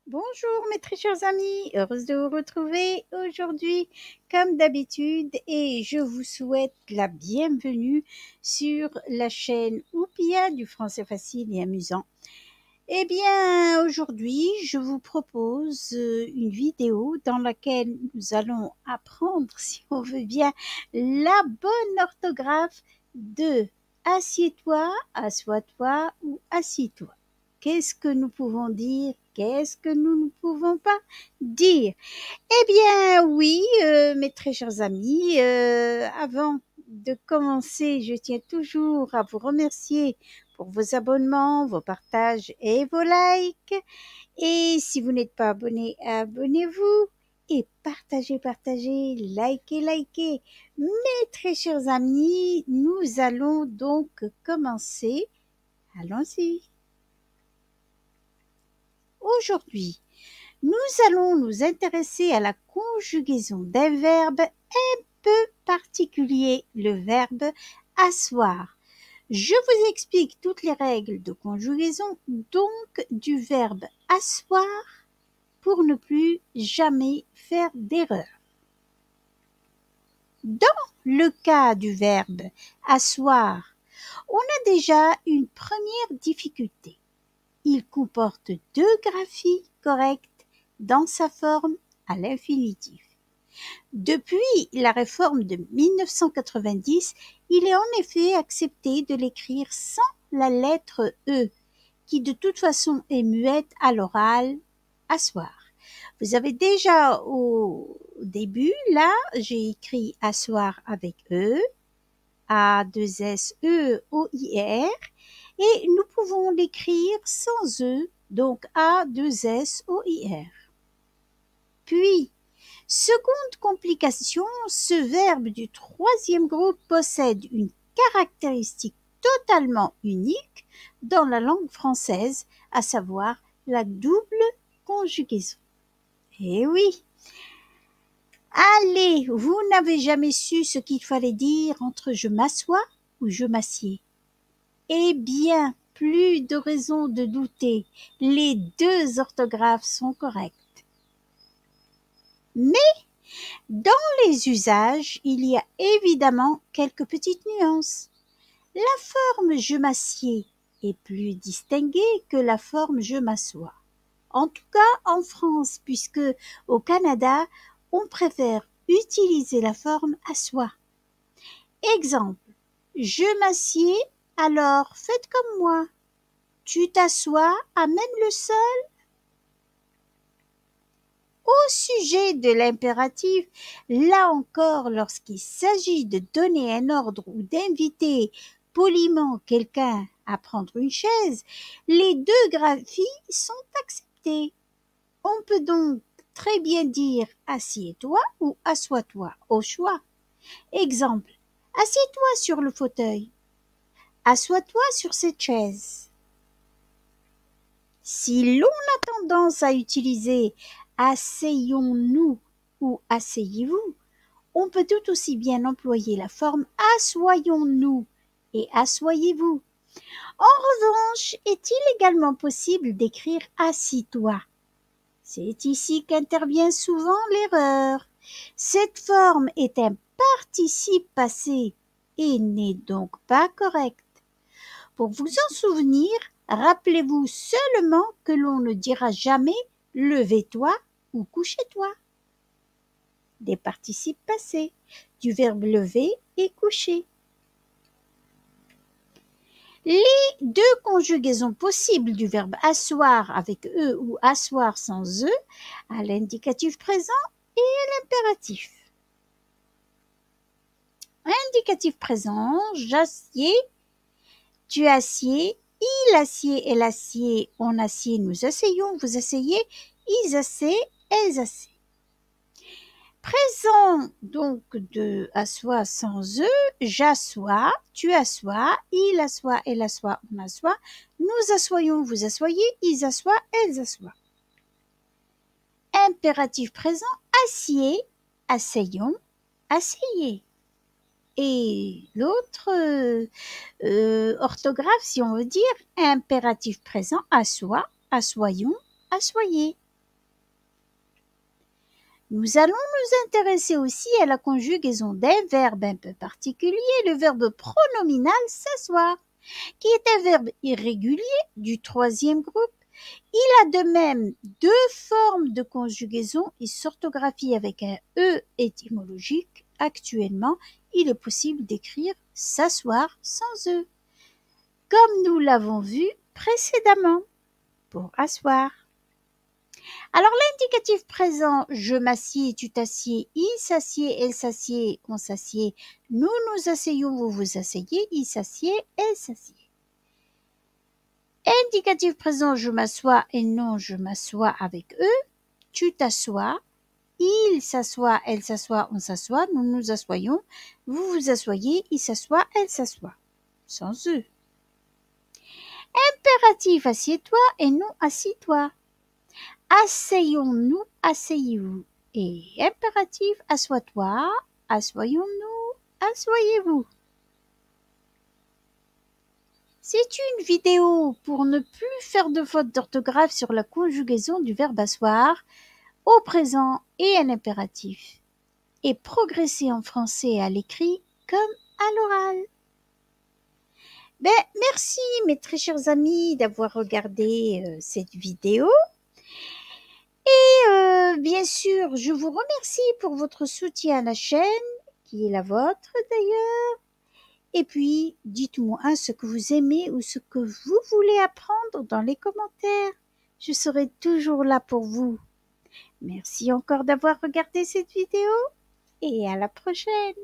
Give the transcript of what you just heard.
Bonjour mes très chers amis, heureuse de vous retrouver aujourd'hui comme d'habitude et je vous souhaite la bienvenue sur la chaîne Oupia du français facile et amusant. Eh bien aujourd'hui je vous propose une vidéo dans laquelle nous allons apprendre, si on veut bien, la bonne orthographe de assieds-toi, assois-toi ou assis-toi. Qu'est-ce que nous pouvons dire? Qu'est-ce que nous ne pouvons pas dire? Eh bien, oui, mes très chers amis, avant de commencer, je tiens toujours à vous remercier pour vos abonnements, vos partages et vos likes. Et si vous n'êtes pas abonné, abonnez-vous et partagez, likez. Mes très chers amis, nous allons donc commencer. Allons-y. Aujourd'hui, nous allons nous intéresser à la conjugaison d'un verbe un peu particulier, le verbe asseoir. Je vous explique toutes les règles de conjugaison donc du verbe asseoir pour ne plus jamais faire d'erreur. Dans le cas du verbe asseoir, on a déjà une première difficulté. Il comporte deux graphies correctes dans sa forme à l'infinitif. Depuis la réforme de 1990, il est en effet accepté de l'écrire sans la lettre E, qui de toute façon est muette à l'oral, asseoir. Vous avez déjà au début, là, j'ai écrit asseoir avec E, A-2-S-E-O-I-R, et nous pouvons l'écrire sans E, donc A-2-S-O-I-R. Puis, seconde complication, ce verbe du troisième groupe possède une caractéristique totalement unique dans la langue française, à savoir la double conjugaison. Eh oui! Allez, vous n'avez jamais su ce qu'il fallait dire entre je m'assois ou je m'assieds? Eh bien, plus de raison de douter, les deux orthographes sont correctes. Mais dans les usages, il y a évidemment quelques petites nuances. La forme je m'assieds est plus distinguée que la forme je m'assois. En tout cas en France, puisque au Canada, on préfère utiliser la forme assois. Exemple, je m'assieds, alors faites comme moi. Tu t'assois à même le sol? Au sujet de l'impératif, là encore, lorsqu'il s'agit de donner un ordre ou d'inviter poliment quelqu'un à prendre une chaise, les deux graphies sont acceptées. On peut donc très bien dire assieds-toi ou assois-toi au choix. Exemple, assieds-toi sur le fauteuil. Assois-toi sur cette chaise. Si l'on a tendance à utiliser asseyons-nous ou asseyez-vous, on peut tout aussi bien employer la forme assoyons-nous et assoyez-vous. En revanche, est-il également possible d'écrire assis-toi? C'est ici qu'intervient souvent l'erreur. Cette forme est un participe passé et n'est donc pas correcte. Pour vous en souvenir, rappelez-vous seulement que l'on ne dira jamais levez-toi ou couchez-toi. Des participes passés du verbe lever et coucher. Les deux conjugaisons possibles du verbe asseoir avec E ou asseoir sans E, à l'indicatif présent et à l'impératif. Indicatif présent, j'assieds, tu assieds, il assied, elle assied, on assied, nous asseyons, vous asseyez, ils assied, elles assied. Présent donc de assoit sans E, j'assois, tu assois, il assoit, elle assoit, on assoit, nous assoyons, vous assoyez, ils assoient, elles assoient. Impératif présent, assieds, asseyons, asseyez. Et l'autre orthographe, si on veut dire, impératif présent, assoit, assoyons, assoyez. Nous allons nous intéresser aussi à la conjugaison d'un verbe un peu particulier, le verbe pronominal s'asseoir, qui est un verbe irrégulier du troisième groupe. Il a de même deux formes de conjugaison et s'orthographie avec un E étymologique. Actuellement, il est possible d'écrire s'asseoir sans E, comme nous l'avons vu précédemment pour asseoir. Alors l'indicatif présent, je m'assieds, tu t'assieds, il s'assied, elle s'assied, on s'assied, nous nous asseyons, vous vous asseyez, il s'assied, elle s'assied. Indicatif présent, je m'assois et non, je m'assois avec eux, tu t'assois, il s'assoit, elle s'assoit, on s'assoit, nous nous assoyons, vous vous asseyez, il s'assoit, elle s'assoit, sans eux. Impératif, assieds-toi et non, assis-toi. Asseyons-nous, asseyez-vous. Et impératif, assois-toi, assoyons-nous, assoyez-vous. C'est une vidéo pour ne plus faire de fautes d'orthographe sur la conjugaison du verbe asseoir au présent et à l'impératif et progresser en français à l'écrit comme à l'oral. Merci mes très chers amis d'avoir regardé cette vidéo. Et bien sûr, je vous remercie pour votre soutien à la chaîne, qui est la vôtre d'ailleurs. Et puis, dites-moi ce que vous aimez ou ce que vous voulez apprendre dans les commentaires. Je serai toujours là pour vous. Merci encore d'avoir regardé cette vidéo et à la prochaine.